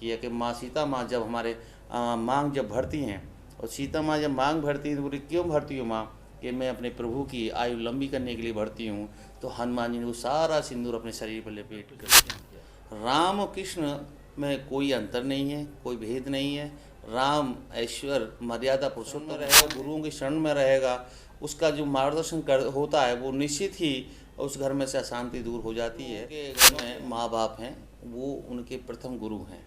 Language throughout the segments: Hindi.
किया कि माँ सीता माँ जब हमारे मांग जब भरती हैं, और सीता माँ जब मांग भरती हैं तो बोली क्यों भरती हो माँ, कि मैं अपने प्रभु की आयु लंबी करने के लिए भरती हूँ। तो हनुमान जी ने वो सारा सिंदूर अपने शरीर पर लपेट कर, राम और कृष्ण में कोई अंतर नहीं है, कोई भेद नहीं है। राम ऐश्वर मर्यादा पुरुषोत्तम रहेगा, गुरुओं की शरण में रहेगा, उसका जो मार्गदर्शन कर होता है वो निश्चित ही उस घर में से अशांति दूर हो जाती है। के घर में माँ बाप हैं, वो उनके प्रथम गुरु हैं।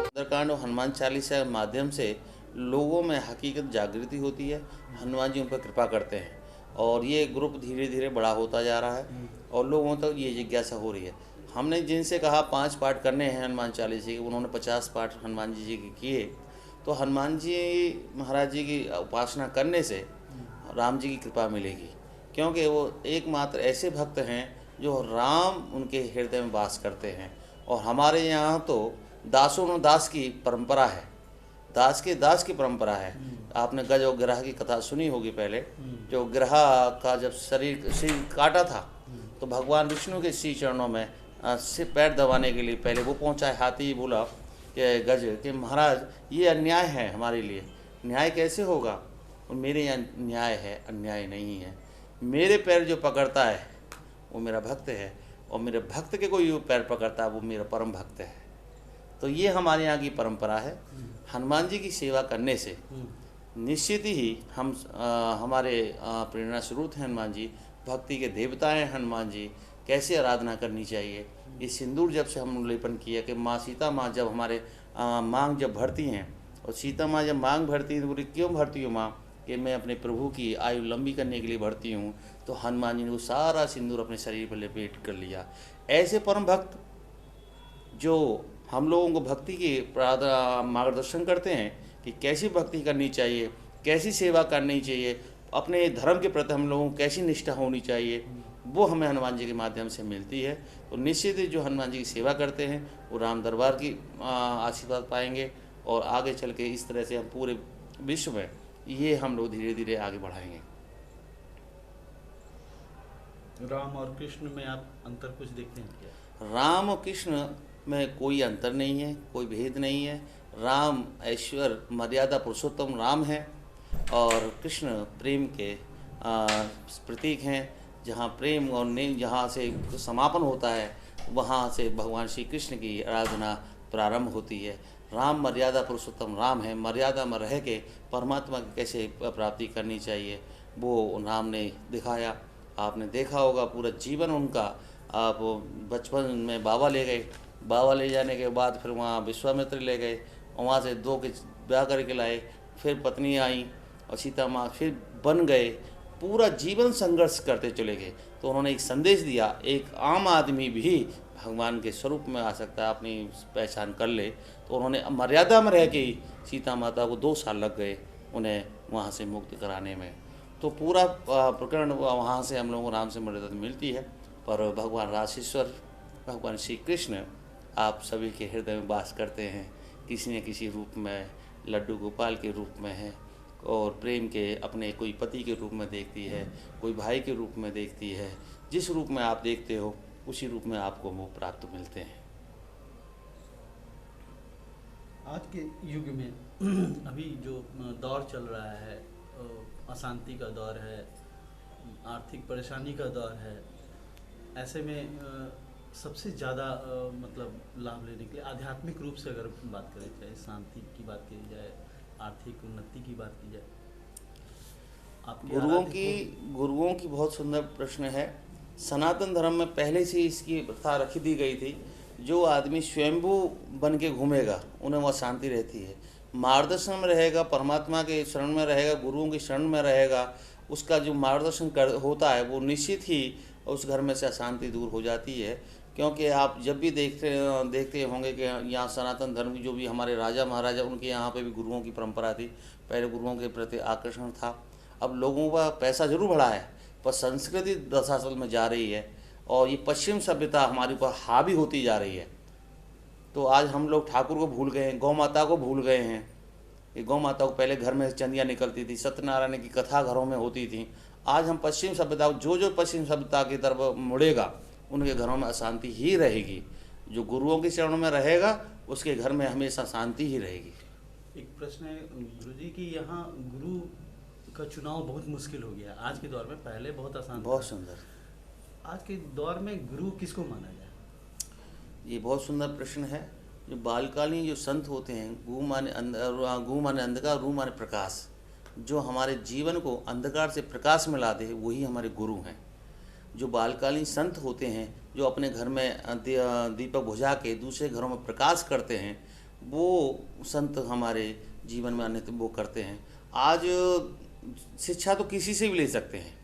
सुंदरकांड और हनुमान चालीसा के माध्यम से लोगों में हकीकत जागृति होती है। हनुमान जी उन पर कृपा करते हैं और ये ग्रुप धीरे धीरे बड़ा होता जा रहा है और लोगों तक ये जिज्ञासा हो रही है। हमने जिनसे कहा 5 पाठ करने हैं हनुमान चालीसा के, उन्होंने 50 पाठ हनुमान जी के किए। तो हनुमान जी महाराज जी की उपासना करने से राम जी की कृपा मिलेगी, क्योंकि वो एकमात्र ऐसे भक्त हैं जो राम उनके हृदय में वास करते हैं। और हमारे यहाँ तो दासों ने दास की परंपरा है, दास के दास की परंपरा है। आपने गज और गिरह की कथा सुनी होगी पहले। जो गिरह का जब शरीर काटा था तो भगवान विष्णु के श्री चरणों में सिर पैर दबाने के लिए पहले वो पहुंचा है। हाथी बोला कि गज कि महाराज ये अन्याय है हमारे लिए, न्याय कैसे होगा, और मेरे यहाँ न्याय है, अन्याय नहीं है। मेरे पैर जो पकड़ता है वो मेरा भक्त है, और मेरे भक्त के कोई पैर पकड़ता है वो मेरा परम भक्त है। तो ये हमारे यहाँ की परंपरा है। हनुमान जी की सेवा करने से निश्चित ही हम हमारे प्रेरणा स्रोत हैं हनुमान जी, भक्ति के देवता हैं हनुमान जी। कैसे आराधना करनी चाहिए, ये सिंदूर जब से हम लेपन किया कि माँ सीता माँ जब हमारे मांग जब भरती हैं, और सीता माँ जब मांग भरती हैं तो बोली क्यों भरती हो माँ, कि मैं अपने प्रभु की आयु लंबी करने के लिए भरती हूँ। तो हनुमान जी ने वो सारा सिंदूर अपने शरीर पर लपेट कर लिया। ऐसे परम भक्त जो हम लोगों को भक्ति के मार्गदर्शन करते हैं कि कैसी भक्ति करनी चाहिए, कैसी सेवा करनी चाहिए, अपने धर्म के प्रति हम लोगों को कैसी निष्ठा होनी चाहिए, वो हमें हनुमान जी के माध्यम से मिलती है। तो निश्चित ही जो हनुमान जी की सेवा करते हैं वो राम दरबार की आशीर्वाद पाएंगे, और आगे चल के इस तरह से हम पूरे विश्व में ये हम लोग धीरे धीरे आगे बढ़ाएंगे। राम और कृष्ण में आप अंतर कुछ देखते हैं क्या? राम और कृष्ण में कोई अंतर नहीं है, कोई भेद नहीं है। राम ऐश्वर मर्यादा पुरुषोत्तम राम है, और कृष्ण प्रेम के प्रतीक हैं। जहाँ प्रेम और जहाँ से समापन होता है वहाँ से भगवान श्री कृष्ण की आराधना प्रारंभ होती है। राम मर्यादा पुरुषोत्तम राम है, मर्यादा में रह के परमात्मा की कैसे प्राप्ति करनी चाहिए वो राम ने दिखाया। आपने देखा होगा पूरा जीवन उनका। आप बचपन में बाबा ले गए, बाबा ले जाने के बाद फिर वहाँ विश्वामित्र ले गए, और वहाँ से 2 के ब्याह करके लाए, फिर पत्नी आई और सीता माँ फिर बन गए। पूरा जीवन संघर्ष करते चले गए। तो उन्होंने एक संदेश दिया, एक आम आदमी भी भगवान के स्वरूप में आ सकता है, अपनी पहचान कर ले। तो उन्होंने मर्यादा में रह के सीता माता को 2 साल लग गए उन्हें वहाँ से मुक्त कराने में। तो पूरा प्रकरण वहाँ से हम लोगों को राम से मर्यादा मिलती है। पर भगवान राशेश्वर भगवान श्री कृष्ण आप सभी के हृदय में वास करते हैं, किसी न किसी रूप में, लड्डू गोपाल के रूप में है, और प्रेम के अपने कोई पति के रूप में देखती है, कोई भाई के रूप में देखती है। जिस रूप में आप देखते हो उसी रूप में आपको वो प्राप्त मिलते हैं। आज के युग में अभी जो दौर चल रहा है, अशांति का दौर है, आर्थिक परेशानी का दौर है, ऐसे में सबसे ज़्यादा मतलब लाभ लेने के लिए आध्यात्मिक रूप से अगर बात करें, चाहे शांति की बात की जाए, आर्थिक उन्नति की बात की जाए, गुरुओं की बहुत सुंदर प्रश्न है। सनातन धर्म में पहले से इसकी प्रथा रखी दी गई थी, जो आदमी स्वयंभू बन के घूमेगा उन्हें वह शांति रहती है, मार्गदर्शन में रहेगा, परमात्मा के शरण में रहेगा, गुरुओं की शरण में रहेगा, उसका जो मार्गदर्शन होता है वो निश्चित ही उस घर में से अशांति दूर हो जाती है। क्योंकि आप जब भी देखते होंगे कि यहाँ सनातन धर्म की जो भी हमारे राजा महाराजा, उनके यहाँ पे भी गुरुओं की परंपरा थी। पहले गुरुओं के प्रति आकर्षण था। अब लोगों का पैसा जरूर बढ़ा है, पर संस्कृति दशासल में जा रही है, और ये पश्चिम सभ्यता हमारे ऊपर हावी होती जा रही है। तो आज हम लोग ठाकुर को भूल गए हैं, गौ माता को भूल गए हैं। ये गौ माता को पहले घर में चंदियाँ निकलती थी, सत्यनारायण की कथा घरों में होती थी। आज हम पश्चिम सभ्यता, जो पश्चिम सभ्यता की तरफ मुड़ेगा उनके घरों में अशांति ही रहेगी। जो गुरुओं के चरणों में रहेगा उसके घर में हमेशा शांति ही रहेगी। एक प्रश्न है गुरुजी कि यहाँ गुरु का चुनाव बहुत मुश्किल हो गया आज के दौर में, पहले बहुत आसान था। बहुत सुंदर। आज के दौर में गुरु किसको माना जाए? ये बहुत सुंदर प्रश्न है। जो बालकालीन जो संत होते हैं, गु माने अंधकार, रू माने प्रकाश, जो हमारे जीवन को अंधकार से प्रकाश में ला दे, वही हमारे गुरु हैं। जो बालकालीन संत होते हैं, जो अपने घर में दीपक बुझा के दूसरे घरों में प्रकाश करते हैं, वो संत हमारे जीवन में अन्य वो करते हैं। आज शिक्षा तो किसी से भी ले सकते हैं,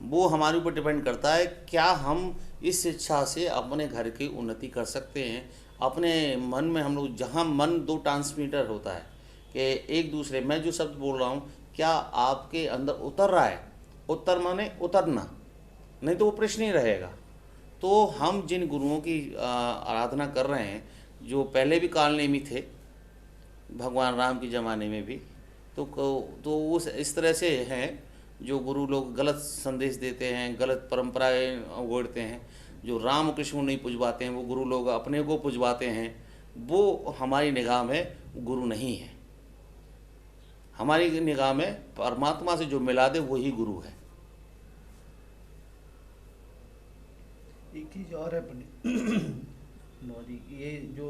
वो हमारे ऊपर डिपेंड करता है क्या हम इस शिक्षा से अपने घर की उन्नति कर सकते हैं। अपने मन में हम लोग, जहाँ मन दो ट्रांसमीटर होता है कि एक दूसरे, मैं जो शब्द बोल रहा हूँ क्या आपके अंदर उतर रहा है, उत्तर माने उतरना, नहीं तो वो प्रश्न ही रहेगा। तो हम जिन गुरुओं की आराधना कर रहे हैं, जो पहले भी कालनेमी थे, भगवान राम के ज़माने में भी, तो उस इस तरह से हैं जो गुरु लोग गलत संदेश देते हैं, गलत परंपराएं उगोड़ते हैं। जो राम कृष्ण को नहीं पुजवाते हैं, वो गुरु लोग अपने को पुजवाते हैं, वो हमारी निगाह में गुरु नहीं है। हमारी निगाह में परमात्मा से जो मिला दे वही गुरु है। एक चीज़ और है पंडित मौजी, ये जो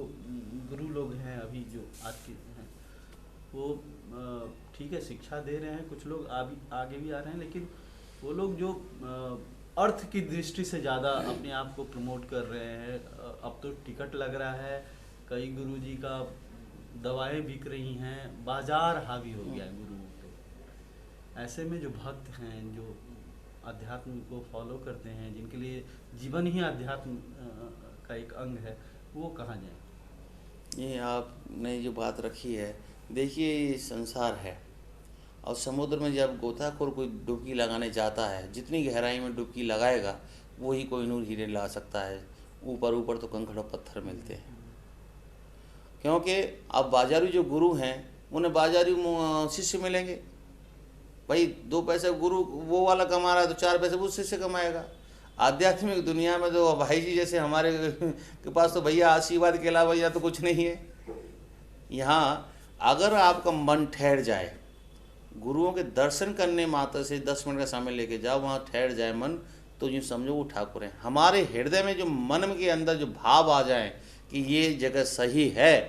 गुरु लोग हैं अभी जो आज के हैं, वो ठीक है शिक्षा दे रहे हैं, कुछ लोग आगे भी आ रहे हैं, लेकिन वो लोग जो अर्थ की दृष्टि से ज़्यादा अपने आप को प्रमोट कर रहे हैं। अब तो टिकट लग रहा है, कई गुरुजी का दवाएं बिक रही हैं, बाजार हावी हो गया है गुरुओं पे। ऐसे में जो भक्त हैं, जो अध्यात्म को फॉलो करते हैं, जिनके लिए जीवन ही अध्यात्म का एक अंग है, वो कहाँ जाएं? ये आपने जो बात रखी है, देखिए ये संसार है और समुद्र में जब गोताखोर कोई डुबकी लगाने जाता है, जितनी गहराई में डुबकी लगाएगा वही कोहिनूर हीरे ला सकता है। ऊपर ऊपर तो कंकड़ और पत्थर मिलते हैं। क्योंकि अब बाजारी जो गुरु हैं उन्हें बाजारी शिष्य मिलेंगे। भाई 2 पैसे गुरु वो वाला कमा रहा है तो 4 पैसे वो शिष्य कमाएगा। आध्यात्मिक दुनिया में तो भाई जी जैसे हमारे के पास तो भैया आशीर्वाद के अलावा या तो कुछ नहीं है। यहाँ अगर आपका मन ठहर जाए, गुरुओं के दर्शन करने मात्र से 10 मिनट का समय लेके जाओ, वहाँ ठहर जाए मन, तो यूँ समझो वो ठाकुर हैं। हमारे हृदय में जो मन के अंदर जो भाव आ जाए कि ये जगह सही है,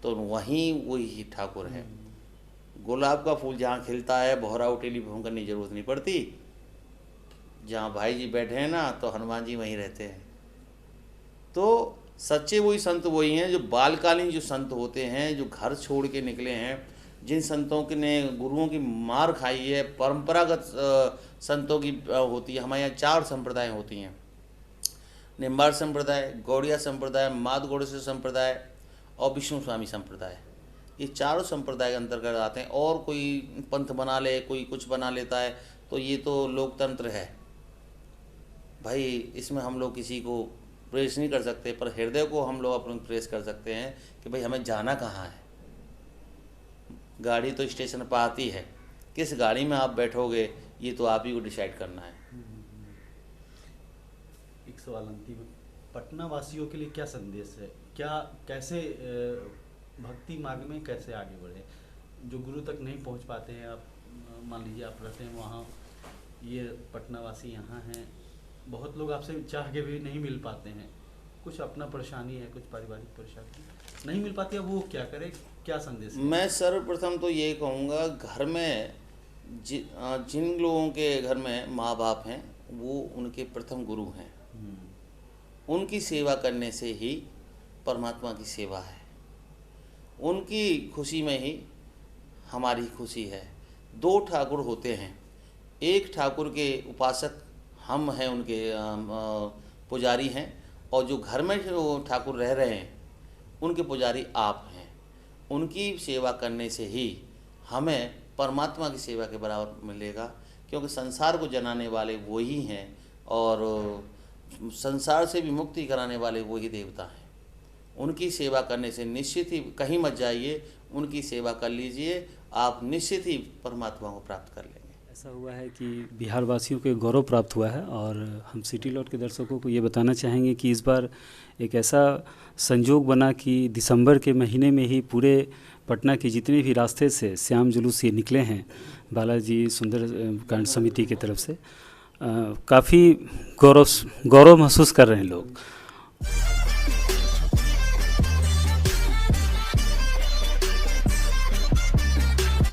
तो वही ठाकुर है। गुलाब का फूल जहाँ खिलता है, बहराऊ टेलीफोन करने की जरूरत नहीं पड़ती। जहाँ भाई जी बैठे हैं ना, तो हनुमान जी वहीं रहते हैं। तो सच्चे वही संत वही हैं जो बालकालीन जो संत होते हैं, जो घर छोड़ के निकले हैं, जिन संतों के ने गुरुओं की मार खाई है। परंपरागत संतों की होती है। हमारे यहाँ 4 संप्रदाय होती हैं, निम्बाड़ संप्रदाय, गौड़िया संप्रदाय, माद गौड़ेश्वर संप्रदाय और विष्णु स्वामी संप्रदाय। ये चारों संप्रदाय के अंतर्गत आते हैं। और कोई पंथ बना ले, कोई कुछ बना लेता है, तो ये तो लोकतंत्र है भाई। इसमें हम लोग किसी को प्रेस नहीं कर सकते, पर हृदय को हम लोग अपने प्रेस कर सकते हैं कि भाई हमें जाना कहाँ है। गाड़ी तो स्टेशन पर आती है, किस गाड़ी में आप बैठोगे ये तो आप ही को डिसाइड करना है। एक सवाल अंतिम, पटना वासियों के लिए क्या संदेश है? क्या कैसे भक्ति मार्ग में कैसे आगे बढ़े? जो गुरु तक नहीं पहुंच पाते हैं, आप मान लीजिए आप रहते हैं वहाँ, ये पटना वासी यहाँ हैं, बहुत लोग आपसे चाह के भी नहीं मिल पाते हैं, कुछ अपना परेशानी है, कुछ पारिवारिक परेशानी नहीं मिल पाती है, वो क्या करे, क्या संदेश है? मैं सर्वप्रथम तो ये कहूँगा, घर में जिन लोगों के घर में माँ बाप हैं वो उनके प्रथम गुरु हैं। उनकी सेवा करने से ही परमात्मा की सेवा है। उनकी खुशी में ही हमारी खुशी है। 2 ठाकुर होते हैं, एक ठाकुर के उपासक हम हैं, उनके पुजारी हैं, और जो घर में जो ठाकुर रह रहे हैं उनके पुजारी आप हैं। उनकी सेवा करने से ही हमें परमात्मा की सेवा के बराबर मिलेगा, क्योंकि संसार को जनाने वाले वही हैं और संसार से भी मुक्ति कराने वाले वही देवता हैं। उनकी सेवा करने से निश्चित ही कहीं मत जाइए, उनकी सेवा कर लीजिए, आप निश्चित ही परमात्मा को प्राप्त कर लेंगे। ऐसा हुआ है कि बिहार वासियों को गौरव प्राप्त हुआ है और हम सिटी लॉट के दर्शकों को ये बताना चाहेंगे कि इस बार एक ऐसा संजोग बना कि दिसंबर के महीने में ही पूरे पटना के जितने भी रास्ते से श्याम जुलूस ये निकले हैं बालाजी सुंदर कांड समिति की तरफ से, काफ़ी गौरव महसूस कर रहे हैं लोग।